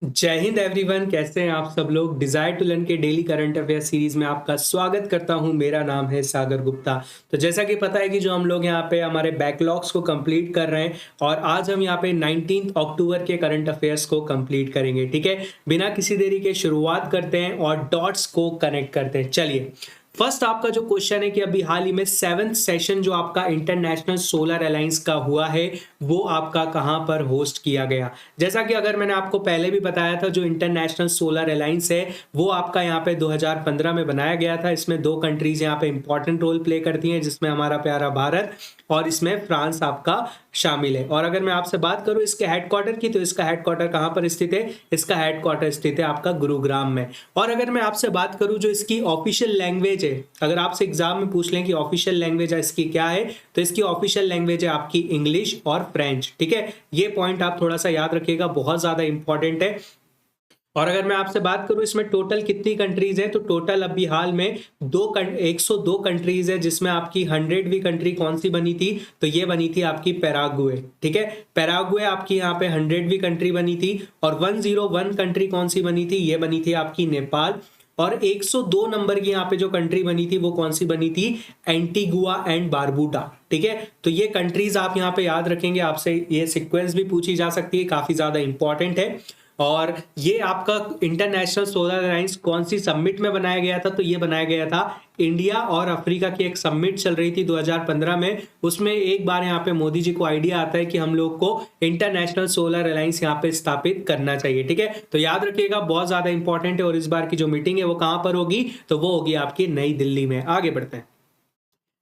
जय हिंद एवरीवन, कैसे हैं आप सब लोग। डिजायर टू लर्न के डेली करंट अफेयर सीरीज में आपका स्वागत करता हूं। मेरा नाम है सागर गुप्ता। तो जैसा कि पता है कि जो हम लोग यहाँ पे हमारे बैकलॉग्स को कंप्लीट कर रहे हैं और आज हम यहाँ पे 19 अक्टूबर के करंट अफेयर्स को कंप्लीट करेंगे। ठीक है, बिना किसी देरी के शुरुआत करते हैं और डॉट्स को कनेक्ट करते हैं। चलिए, फर्स्ट आपका जो क्वेश्चन है कि अभी हाल ही में 7th सेशन जो आपका इंटरनेशनल सोलर अलायंस का हुआ है वो आपका कहां पर होस्ट किया गया। जैसा कि अगर मैंने आपको पहले भी बताया था, जो इंटरनेशनल सोलर अलायंस है वो आपका यहाँ पे 2015 में बनाया गया था। इसमें दो कंट्रीज यहाँ पे इंपॉर्टेंट रोल प्ले करती हैं, जिसमें हमारा प्यारा भारत और इसमें फ्रांस आपका शामिल है। और अगर मैं आपसे बात करूं इसके हेडक्वार्टर की, तो इसका हेडक्वार्टर कहां पर स्थित है? इसका हेडक्वार्टर स्थित है आपका गुरुग्राम में। और अगर मैं आपसे बात करूं जो इसकी ऑफिशियल लैंग्वेज है, अगर आपसे एग्जाम में पूछ लें कि ऑफिशियल लैंग्वेज इसकी क्या है, तो इसकी ऑफिशियल लैंग्वेज है आपकी इंग्लिश और फ्रेंच। ठीक है, ये पॉइंट आप थोड़ा सा याद रखिएगा, बहुत ज्यादा इंपॉर्टेंट है। और अगर मैं आपसे बात करूं इसमें टोटल कितनी कंट्रीज है, तो टोटल अभी हाल में 102 कंट्रीज है, जिसमें आपकी 100वीं कंट्री कौन सी बनी थी? तो ये बनी थी आपकी पैराग्वे। ठीक है, पैराग्वे आपकी यहाँ पे 100वीं कंट्री बनी थी। और 101 कंट्री कौन सी बनी थी? ये बनी थी आपकी नेपाल। और 102 नंबर की यहाँ पे जो कंट्री बनी थी वो कौन सी बनी थी? Antigua and Barbuda. ठीक है, तो ये कंट्रीज आप यहाँ पे याद रखेंगे, आपसे ये सीक्वेंस भी पूछी जा सकती है, काफी ज्यादा इंपॉर्टेंट है। और ये आपका इंटरनेशनल सोलर अलायंस कौन सी समिट में बनाया गया था? तो ये बनाया गया था इंडिया और अफ्रीका की एक समिट चल रही थी 2015 में। उसमें एक बार यहाँ पे मोदी जी को आइडिया आता है कि हम लोग को इंटरनेशनल सोलर अलायंस यहाँ पे स्थापित करना चाहिए। ठीक है, तो याद रखिएगा, बहुत ज्यादा इंपॉर्टेंट है। और इस बार की जो मीटिंग है वो कहां पर होगी? तो वो होगी आपकी नई दिल्ली में। आगे बढ़ते हैं।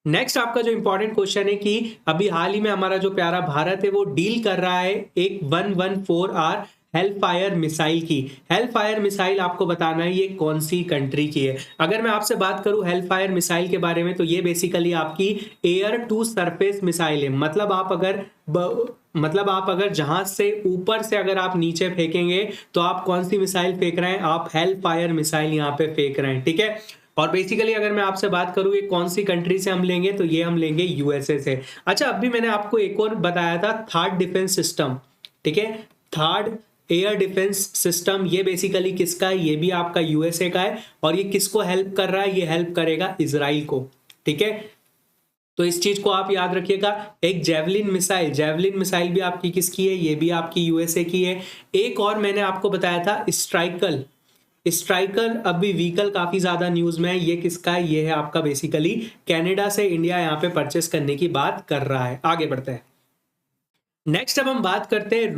नेक्स्ट आपका जो इंपॉर्टेंट क्वेश्चन है कि अभी हाल ही में हमारा जो प्यारा भारत है वो डील कर रहा है एक 114R हेल्फायर मिसाइल की। हेल्फायर मिसाइल आपको बताना है ये कौन सी कंट्री की है। अगर मैं आपसे बात करूं हेल्फायर मिसाइल के बारे में, तो ये बेसिकली आपकी एयर टू सरफेस मिसाइल है। मतलब आप अगर जहाज से ऊपर से अगर आप नीचे फेंकेंगे तो आप कौन सी मिसाइल फेंक रहे हैं? आप हेल्फायर मिसाइल यहाँ पे फेंक रहे हैं। ठीक है, और बेसिकली अगर मैं आपसे बात करूं ये कौन सी कंट्री से हम लेंगे, तो ये हम लेंगे यूएसए से। अच्छा, अभी मैंने आपको एक और बताया था, थर्ड डिफेंस सिस्टम। ठीक है, थर्ड एयर डिफेंस सिस्टम, ये बेसिकली किसका है? ये भी आपका यूएसए का है। और ये किसको हेल्प कर रहा है? ये हेल्प करेगा इजराइल को। ठीक है, तो इस चीज को आप याद रखिएगा। एक जेवलिन मिसाइल भी आपकी किसकी है? ये भी आपकी यूएसए की है। एक और मैंने आपको बताया था स्ट्राइकर अभी व्हीकल काफी ज्यादा न्यूज में है। ये किसका है? ये है आपका बेसिकली कनाडा से इंडिया यहाँ पे परचेस करने की बात कर रहा है। आगे बढ़ते हैं। नेक्स्ट अब हम बात करते हैं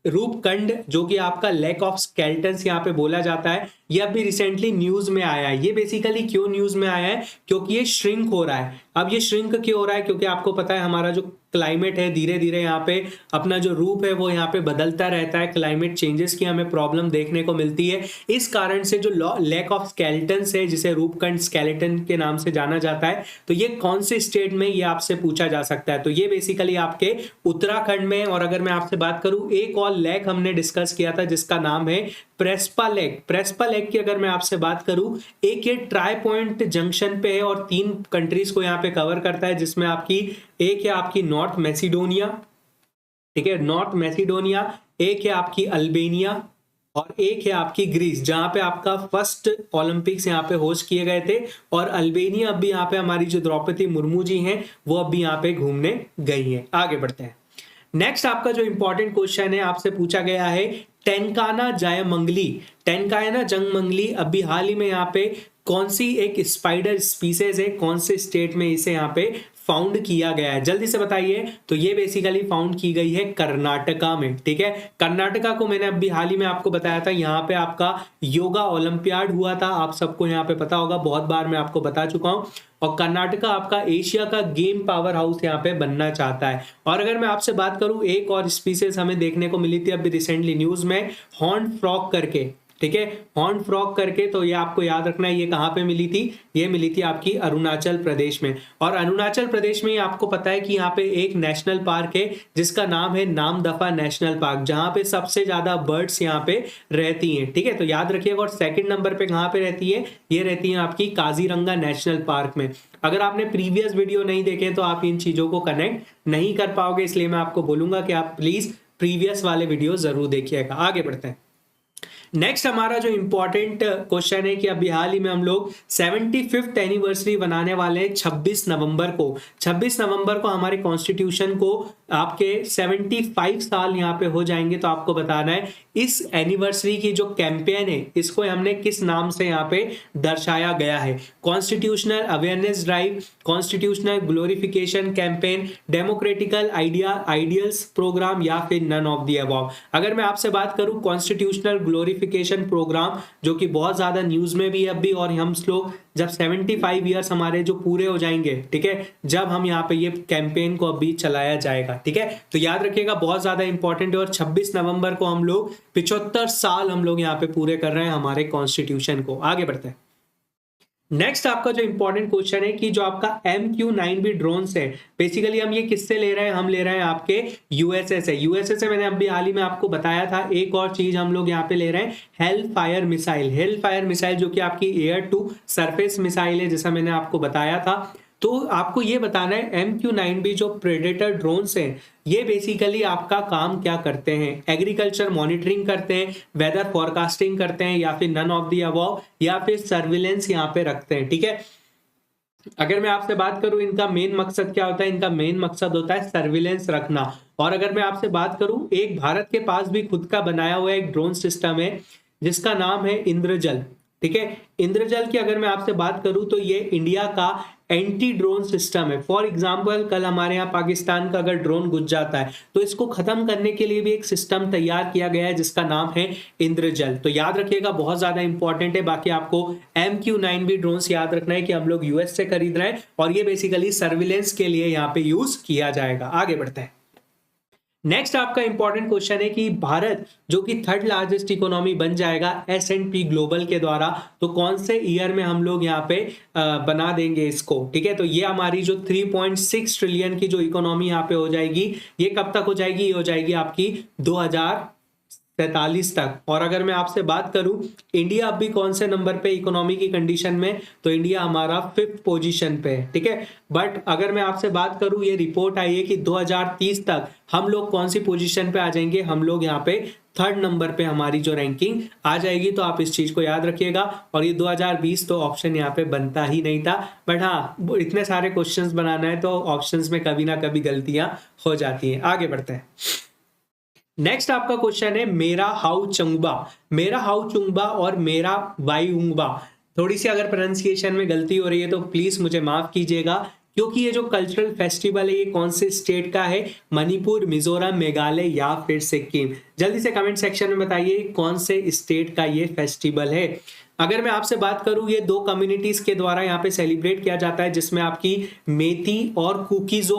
रूपकंड, जो कि आपका लैक ऑफ स्केल्टन्स यहाँ पे बोला जाता है। ये अभी रिसेंटली न्यूज में आया है। ये बेसिकली क्यों न्यूज में आया है? क्योंकि ये श्रिंक हो रहा है। अब ये श्रिंक क्यों हो रहा है? क्योंकि आपको पता है हमारा जो क्लाइमेट है धीरे धीरे यहाँ पे अपना जो रूप है वो यहाँ पे बदलता रहता है। क्लाइमेट चेंजेस की हमें प्रॉब्लम देखने को मिलती है। इस कारण से जो लैक ऑफ स्केलेटन्स है, जिसे रूपकंड स्केलेटन के नाम से जाना जाता है, तो ये कौन से स्टेट में, ये आपसे पूछा जा सकता है। तो ये बेसिकली आपके उत्तराखंड में। और अगर मैं आपसे बात करूं, एक और लेक हमने डिस्कस किया था जिसका नाम है प्रेस्पा लेक की अगर मैं आपसे बात करूं, एक ये ट्राई पॉइंट जंक्शन पे है और 3 कंट्रीज को यहाँ पे कवर करता है, जिसमें आपकी एक है आपकी नॉर्थ मैसिडोनिया। ठीक है, नॉर्थ मैसिडोनिया, एक है आपकी अल्बेनिया और एक है आपकी ग्रीस, जहां पे आपका फर्स्ट ओलंपिक्स यहाँ पे होस्ट किए गए थे। और अल्बेनिया अभी यहाँ पे हमारी जो द्रौपदी मुर्मू जी हैं वो अभी यहाँ पे घूमने गई हैं। आगे बढ़ते हैं। नेक्स्ट आपका जो इंपॉर्टेंट क्वेश्चन है, आपसे पूछा गया है टेनकाना जंगमंगली अभी हाल ही में यहाँ पे कौन सी एक स्पाइडर स्पीसीज है? कौन से स्टेट में इसे यहाँ पे फाउंड किया गया है? जल्दी से बताइए। तो ये बेसिकली फाउंड की गई है कर्नाटका में। ठीक है, कर्नाटका को मैंने अभी हाल ही में आपको बताया था, यहाँ पे आपका योगा ओलंपियाड हुआ था। आप सबको यहाँ पे पता होगा, बहुत बार मैं आपको बता चुका हूँ। और कर्नाटका आपका एशिया का गेम पावर हाउस यहाँ पे बनना चाहता है। और अगर मैं आपसे बात करूं, एक और स्पीसीज हमें देखने को मिली थी अभी रिसेंटली न्यूज में, हॉर्न फ्रॉग करके। ठीक है, हॉर्न फ्रॉग करके, तो ये आपको याद रखना है। ये कहां पे मिली थी? ये मिली थी आपकी अरुणाचल प्रदेश में। और अरुणाचल प्रदेश में आपको पता है कि यहाँ पे एक नेशनल पार्क है जिसका नाम है नामदफा नेशनल पार्क, जहां पे सबसे ज्यादा बर्ड्स यहाँ पे रहती हैं। ठीक है, तो याद रखिएगा। और सेकंड नंबर पे कहां पे रहती है? ये रहती है आपकी काजीरंगा नेशनल पार्क में। अगर आपने प्रीवियस वीडियो नहीं देखे तो आप इन चीजों को कनेक्ट नहीं कर पाओगे, इसलिए मैं आपको बोलूंगा कि आप प्लीज प्रीवियस वाले वीडियो जरूर देखिएगा। आगे बढ़ते हैं। नेक्स्ट हमारा जो इंपॉर्टेंट क्वेश्चन है कि अभी हाल ही में हम लोग 75th एनिवर्सरी बनाने वाले हैं 26 नवंबर को। 26 नवंबर को हमारे कॉन्स्टिट्यूशन को आपके 75 साल यहाँ पे हो जाएंगे। तो आपको बताना है इस एनिवर्सरी की जो कैंपेन है इसको हमने किस नाम से यहाँ पे दर्शाया गया है। Constitutional awareness drive, constitutional glorification campaign, democratical ideals program या फिर नन ऑफ द अबव। अगर मैं आपसे बात करूं कॉन्स्टिट्यूशनल ग्लोरिफिकेशन प्रोग्राम जो कि बहुत ज्यादा न्यूज में भी है अभी, और हम लोग जब 75 ईयर्स हमारे जो पूरे हो जाएंगे, ठीक है, जब हम यहाँ पे ये कैंपेन को अभी चलाया जाएगा, ठीक है। तो याद रखिएगा बहुत ज्यादा इंपॉर्टेंट है। और 26 नवंबर को हम लोग 75 साल हम लोग यहाँ पे पूरे कर रहे हैं हमारे कॉन्स्टिट्यूशन को। आगे बढ़ते हैं। नेक्स्ट आपका जो इंपॉर्टेंट क्वेश्चन है कि जो आपका MQ-9B ड्रोन्स है, बेसिकली हम ये किससे ले रहे हैं, हम ले रहे हैं आपके यूएसए से। यूएसए से मैंने अभी हाल ही में आपको बताया था। एक और चीज हम लोग यहाँ पे ले रहे हैं hello fire missile. Hello fire missile जो कि आपकी एयर टू सरफेस मिसाइल है, जैसा मैंने आपको बताया था। तो आपको ये बताना है MQ-9B जो प्रेडेटर ड्रोन्स हैं ये बेसिकली आपका काम क्या करते हैं। एग्रीकल्चर मॉनिटरिंग करते हैं, वेदर फोरकास्टिंग करते हैं, या फिर नन ऑफ द अबव, या फिर सर्विलेंस यहाँ पे रखते हैं, ठीक है। अगर मैं आपसे बात करूं इनका मेन मकसद क्या होता है, इनका मेन मकसद होता है सर्विलेंस रखना। और अगर मैं आपसे बात करूं, एक भारत के पास भी खुद का बनाया हुआ एक ड्रोन सिस्टम है जिसका नाम है इंद्रजल, ठीक है। इंद्रजल की अगर मैं आपसे बात करूं तो ये इंडिया का एंटी ड्रोन सिस्टम है। फॉर एग्जांपल कल हमारे यहाँ पाकिस्तान का अगर ड्रोन घुस जाता है तो इसको खत्म करने के लिए भी एक सिस्टम तैयार किया गया है जिसका नाम है इंद्रजल। तो याद रखिएगा बहुत ज्यादा इंपॉर्टेंट है। बाकी आपको MQ-9B ड्रोन्स याद रखना है कि हम लोग यूएस से खरीद रहे हैं और ये बेसिकली सर्विलेंस के लिए यहाँ पे यूज किया जाएगा। आगे बढ़ते हैं। नेक्स्ट आपका इंपॉर्टेंट क्वेश्चन है कि भारत जो कि थर्ड लार्जेस्ट इकोनॉमी बन जाएगा S&P ग्लोबल के द्वारा, तो कौन से ईयर में हम लोग यहाँ पे बना देंगे इसको, ठीक है। तो ये हमारी जो 3.6 ट्रिलियन की जो इकोनॉमी यहाँ पे हो जाएगी, ये कब तक हो जाएगी, ये हो जाएगी आपकी 2043 तक। और अगर मैं आपसे बात करूं इंडिया अभी कौन से नंबर पे इकोनॉमी की कंडीशन में, तो इंडिया हमारा 5th पोजीशन पे है, ठीक है। बट अगर मैं आपसे बात करूं, ये रिपोर्ट आई है कि 2030 तक हम लोग कौन सी पोजीशन पे आ जाएंगे, हम लोग यहाँ पे 3rd नंबर पे हमारी जो रैंकिंग आ जाएगी। तो आप इस चीज को याद रखिएगा। और ये 2020 तो ऑप्शन यहाँ पे बनता ही नहीं था, बट हाँ इतने सारे क्वेश्चंस बनाना है तो ऑप्शंस में कभी ना कभी गलतियां हो जाती हैं। आगे बढ़ते हैं। नेक्स्ट आपका क्वेश्चन है मेरा हाउ चंगबा। मेरा हाउ चुंगबा और मेरा वाईउंगबा, थोड़ी सी अगर प्रोनाउंसिएशन में गलती हो रही है तो प्लीज मुझे माफ कीजिएगा, क्योंकि ये जो कल्चरल फेस्टिवल है ये कौन से स्टेट का है, मणिपुर, मिजोरम, मेघालय या फिर सिक्किम। जल्दी से कमेंट सेक्शन में बताइए कौन से स्टेट का ये फेस्टिवल है। अगर मैं आपसे बात करूं, ये 2 कम्युनिटीज के द्वारा यहाँ पे सेलिब्रेट किया जाता है, जिसमें आपकी मेती और कुकीजो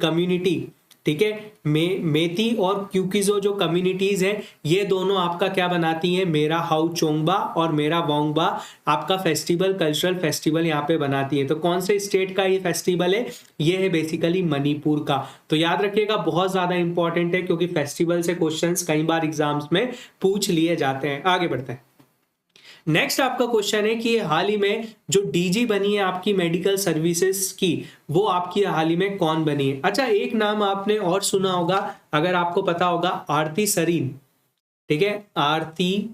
कम्युनिटी, ठीक है, मेती और क्यूकीजो जो कम्युनिटीज हैं ये दोनों आपका क्या बनाती हैं, मेरा हाउ चोंगबा और मेरा वांगबा आपका फेस्टिवल, कल्चरल फेस्टिवल यहाँ पे बनाती है। तो कौन से स्टेट का ये फेस्टिवल है, ये है बेसिकली मणिपुर का। तो याद रखिएगा बहुत ज्यादा इंपॉर्टेंट है क्योंकि फेस्टिवल से क्वेश्चंस कई बार एग्जाम्स में पूछ लिए जाते हैं। आगे बढ़ते हैं। नेक्स्ट आपका क्वेश्चन है कि हाल ही में जो डीजी बनी है आपकी मेडिकल सर्विसेज की, वो आपकी हाल ही में कौन बनी है। अच्छा, एक नाम आपने और सुना होगा, अगर आपको पता होगा, आरती सरीन, ठीक है, आरती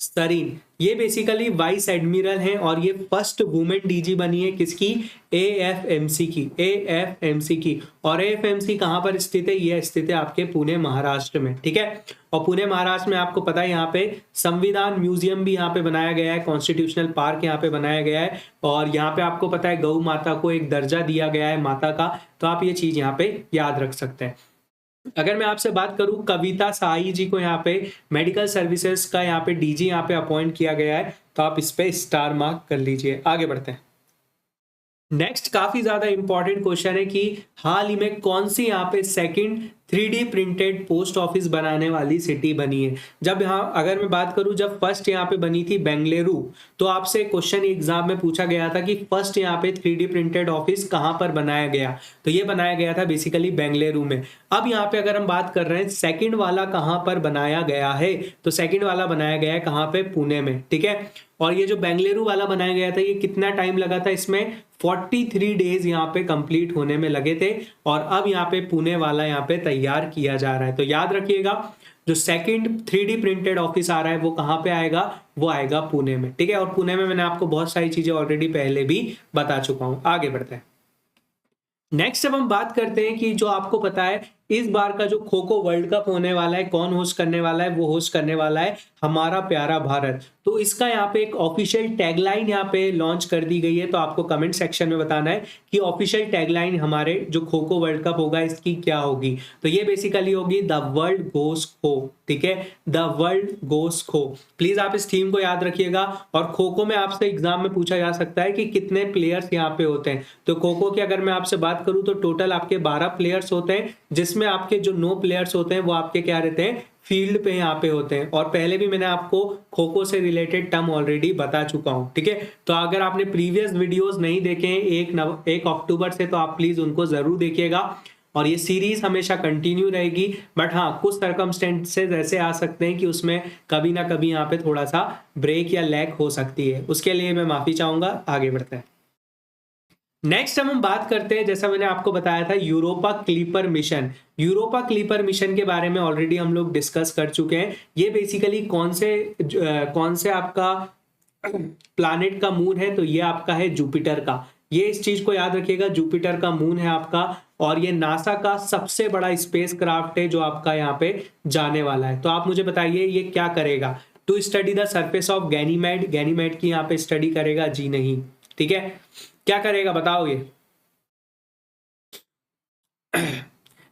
सरीन। ये बेसिकली वाइस एडमिरल हैं और ये फर्स्ट वुमेन डीजी बनी है किसकी, AFMC की, AFMC की। और AFMC कहाँ पर स्थित है, ये स्थित है आपके पुणे महाराष्ट्र में, ठीक है। और पुणे महाराष्ट्र में आपको पता है यहाँ पे संविधान म्यूजियम भी यहाँ पे बनाया गया है, कॉन्स्टिट्यूशनल पार्क यहाँ पे बनाया गया है, और यहाँ पे आपको पता है गौ माता को एक दर्जा दिया गया है माता का। तो आप ये चीज यहाँ पे याद रख सकते हैं। अगर मैं आपसे बात करूं, कविता साई जी को यहाँ पे मेडिकल सर्विसेज का यहाँ पे डीजी यहाँ पे अपॉइंट किया गया है, तो आप इस पे स्टार मार्क कर लीजिए। आगे बढ़ते हैं। नेक्स्ट काफी ज्यादा इंपॉर्टेंट क्वेश्चन है कि हाल ही में कौन सी यहाँ पे second 3D printed post office बनाने वाली सिटी बनी है। जब यहाँ अगर मैं बात करूं, जब फर्स्ट यहाँ पे बनी थी बेंगलुरु, तो आपसे क्वेश्चन एग्जाम में पूछा गया था कि फर्स्ट यहाँ पे 3D प्रिंटेड ऑफिस कहाँ पर बनाया गया, तो ये बनाया गया था बेसिकली बेंगलुरु में। अब यहाँ पे अगर हम बात कर रहे हैं सेकंड वाला कहाँ पर बनाया गया है, तो सेकंड वाला बनाया गया है कहाँ पे, पुणे में, ठीक है। और ये जो बेंगलुरु वाला बनाया गया था, ये कितना टाइम लगा था, इसमें 43 डेज यहाँ पे कंप्लीट होने में लगे थे, और अब यहाँ पे पुणे वाला यहाँ पे तैयार किया जा रहा है। तो याद रखिएगा जो सेकंड 3D प्रिंटेड ऑफिस आ रहा है वो कहाँ पे आएगा, वो आएगा पुणे में, ठीक है। और पुणे में मैंने आपको बहुत सारी चीजें ऑलरेडी पहले भी बता चुका हूं। आगे बढ़ते हैं। नेक्स्ट अब हम बात करते हैं कि जो आपको पता है इस बार का जो खो खो वर्ल्ड कप होने वाला है, कौन होस्ट करने वाला है, वो होस्ट करने वाला है हमारा प्यारा भारत। तो इसका यहाँ पे एक ऑफिशियल टैगलाइन यहाँ पे लॉन्च कर दी गई है, तो आपको कमेंट सेक्शन में बताना है कि ऑफिशियल टैगलाइन हमारे जो खो खो वर्ल्ड कप होगा इसकी क्या होगी। तो ये बेसिकली होगी द वर्ल्ड गोस खो, ठीक है, द वर्ल्ड गोस खो। प्लीज आप इस थीम को याद रखिएगा। और खो खो में आपसे एग्जाम में पूछा जा सकता है कि कितने प्लेयर्स यहाँ पे होते हैं। तो खो खो की अगर मैं आपसे बात करूं तो टोटल आपके 12 प्लेयर्स होते हैं, जिसमें आपके जो 9 प्लेयर्स होते हैं वो आपके क्या रहते हैं, फील्ड पे यहाँ पे होते हैं। और पहले भी मैंने आपको खो खो से रिलेटेड टर्म ऑलरेडी बता चुका हूं, ठीक है। तो अगर आपने प्रीवियस वीडियोस नहीं देखे हैं 1 अक्टूबर से, तो आप प्लीज उनको जरूर देखिएगा। और ये सीरीज हमेशा कंटिन्यू रहेगी, बट हाँ कुछ सर्कमस्टेंसेस ऐसे आ सकते हैं कि उसमें कभी ना कभी यहाँ पे थोड़ा सा ब्रेक या लैग हो सकती है, उसके लिए मैं माफी चाहूंगा। आगे बढ़ते हैं। नेक्स्ट हम बात करते हैं, जैसा मैंने आपको बताया था, Europa clipper mission. Europa clipper mission के बारे में ऑलरेडी हम लोग डिस्कस कर चुके हैं। ये बेसिकली कौन से आपका प्लैनेट का मून है, तो ये आपका है जुपिटर का। ये इस चीज को याद रखिएगा, जुपिटर का मून है आपका। और ये नासा का सबसे बड़ा स्पेस क्राफ्ट है जो आपका यहाँ पे जाने वाला है। तो आप मुझे बताइए ये क्या करेगा। To study the surface of Ganymede, Ganymede की यहाँ पे स्टडी करेगा, जी नहीं, ठीक है। क्या करेगा बताओगे।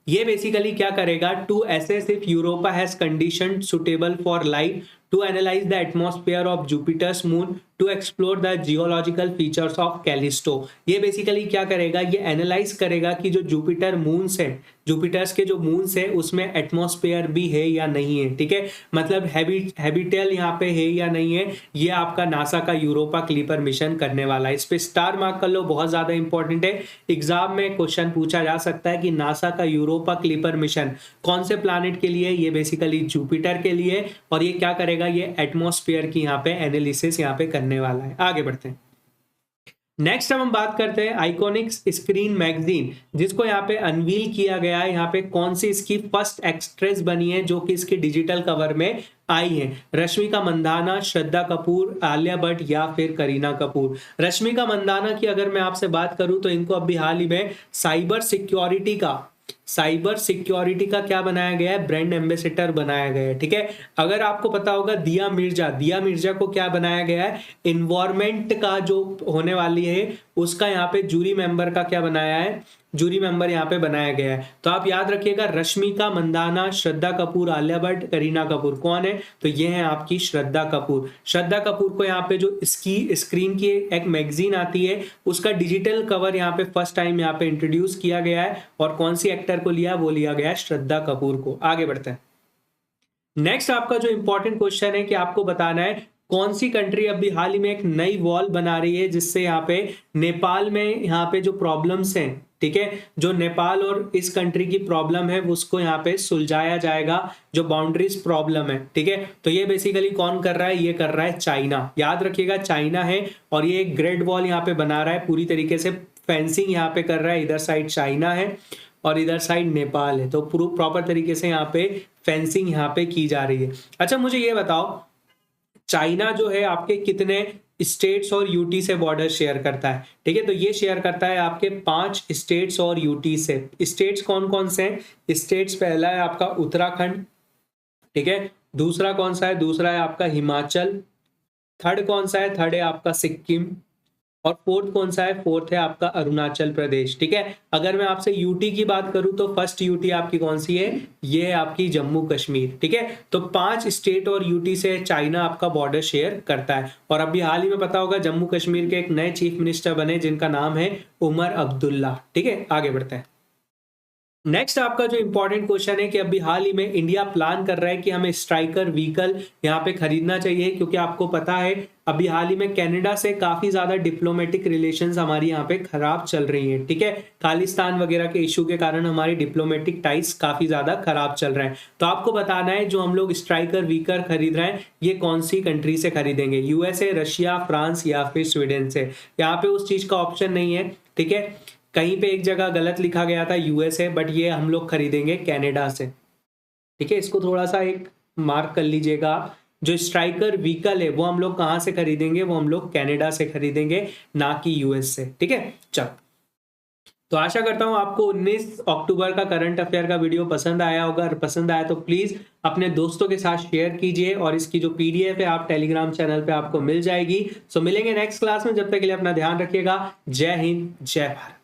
ये बेसिकली क्या करेगा, to assess if Europa has condition suitable for life, to analyse the atmosphere of Jupiter's moon, to explore the geological features of Callisto. ये बेसिकली क्या करेगा, ये एनालाइज करेगा कि जो जुपिटर मून्स है, जुपिटर्स के जो मून्स है उसमें एटमॉस्फेयर भी है या नहीं है, ठीक है। मतलब हैबिटेल यहाँ पे है या नहीं है, ये आपका नासा का यूरोपा क्लीपर मिशन करने वाला है। इस पे स्टार मार्क कर लो, बहुत ज्यादा इंपॉर्टेंट है। एग्जाम में क्वेश्चन पूछा जा सकता है कि नासा का यूरोपा क्लीपर मिशन कौन से प्लैनेट के लिए, ये बेसिकली जुपिटर के लिए। और ये क्या करेगा, ये एटमॉस्फेयर की यहाँ पे एनालिसिस यहाँ पे करने वाला है। आगे बढ़ते हैं। नेक्स्ट हम बात करते हैं आइकॉनिक स्क्रीन मैगजीन, जिसको यहाँ पे अनवील किया गया है। यहाँ पे कौन सी इसकी फर्स्ट एक्ट्रेस बनी है जो कि इसके डिजिटल कवर में आई है, रश्मिका मंदाना, श्रद्धा कपूर, आलिया भट्ट या फिर करीना कपूर। रश्मिका मंदाना की अगर मैं आपसे बात करूं तो इनको अभी हाल ही में साइबर सिक्योरिटी का क्या बनाया गया है, ब्रांड एम्बेसडर बनाया गया है, ठीक है। अगर आपको पता होगा दिया मिर्जा को क्या बनाया गया है, इन्वायरमेंट का जो होने वाली है उसका यहाँ पे जूरी मेंबर का क्या बनाया है, जूरी मेंबर यहाँ पे बनाया गया है। तो आप याद रखिएगा, रश्मिका मंदाना, श्रद्धा कपूर, आलिया भट्ट, करीना कपूर कौन है, तो ये है आपकी श्रद्धा कपूर। श्रद्धा कपूर को यहाँ पे जो इसकी स्क्रीन की एक मैगजीन आती है उसका डिजिटल कवर यहाँ पे फर्स्ट टाइम यहाँ पे इंट्रोड्यूस किया गया है। और कौन सी एक्टर को लिया, वो लिया गया है श्रद्धा कपूर को। आगे बढ़ते हैं। नेक्स्ट आपका जो इंपॉर्टेंट क्वेश्चन है कि आपको बताना है कौन सी कंट्री अभी हाल ही में एक नई वॉल बना रही है, जिससे यहाँ पे नेपाल में यहाँ पे जो प्रॉब्लम्स हैं, ठीक है, जो नेपाल और इस कंट्री की प्रॉब्लम है उसको यहाँ पे सुलझाया जाएगा, जो बाउंड्रीज प्रॉब्लम है, ठीक है। तो ये बेसिकली कौन कर रहा है, ये कर रहा है चाइना। याद रखिएगा चाइना है, और ये एक ग्रेट वॉल यहाँ पे बना रहा है, पूरी तरीके से फेंसिंग यहाँ पे कर रहा है। इधर साइड चाइना है और इधर साइड नेपाल है, तो प्रॉपर तरीके से यहाँ पे फेंसिंग यहाँ पे की जा रही है। अच्छा मुझे ये बताओ, चाइना जो है आपके कितने स्टेट्स और यूटी से बॉर्डर शेयर करता है, ठीक है। तो ये शेयर करता है आपके 5 स्टेट्स और यूटी से। स्टेट्स कौन कौन से हैं, स्टेट्स पहला है आपका उत्तराखंड, ठीक है। दूसरा कौन सा है, दूसरा है आपका हिमाचल। थर्ड कौन सा है, थर्ड है आपका सिक्किम। और फोर्थ कौन सा है, फोर्थ है आपका अरुणाचल प्रदेश, ठीक है। अगर मैं आपसे यूटी की बात करूं तो फर्स्ट यूटी आपकी कौन सी है, ये है आपकी जम्मू कश्मीर, ठीक है। तो 5 स्टेट और यूटी से चाइना आपका बॉर्डर शेयर करता है। और अभी हाल ही में पता होगा जम्मू कश्मीर के एक नए चीफ मिनिस्टर बने जिनका नाम है उमर अब्दुल्ला, ठीक है। आगे बढ़ते हैं। नेक्स्ट आपका जो इंपॉर्टेंट क्वेश्चन है कि अभी हाल ही में इंडिया प्लान कर रहा है कि हमें स्ट्राइकर व्हीकल यहाँ पे खरीदना चाहिए, क्योंकि आपको पता है अभी हाल ही में कनाडा से काफी ज्यादा डिप्लोमेटिक रिलेशंस हमारी यहाँ पे खराब चल रही हैं, ठीक है। खालिस्तान वगैरह के इशू के कारण हमारी डिप्लोमेटिक टाइज काफी ज्यादा खराब चल रहे हैं। तो आपको बताना है जो हम लोग स्ट्राइकर व्हीकल खरीद रहे हैं ये कौन सी कंट्री से खरीदेंगे, यूएसए, रशिया, फ्रांस या फिर स्वीडन से। यहाँ पे उस चीज का ऑप्शन नहीं है, ठीक है। कहीं पे एक जगह गलत लिखा गया था यूएसए, बट ये हम लोग खरीदेंगे कनाडा से। ठीक है, इसको थोड़ा सा एक मार्क कर लीजिएगा आप। जो स्ट्राइकर व्हीकल है वो हम लोग कहाँ से खरीदेंगे, वो हम लोग कनाडा से खरीदेंगे, ना कि यूएस से। ठीक है, चल तो आशा करता हूं आपको 19 अक्टूबर का करंट अफेयर का वीडियो पसंद आया होगा। अगर पसंद आया तो प्लीज अपने दोस्तों के साथ शेयर कीजिए, और इसकी जो पीडीएफ है आप टेलीग्राम चैनल पे आपको मिल जाएगी। सो मिलेंगे नेक्स्ट क्लास में, जब तक के लिए अपना ध्यान रखिएगा। जय हिंद, जय भारत।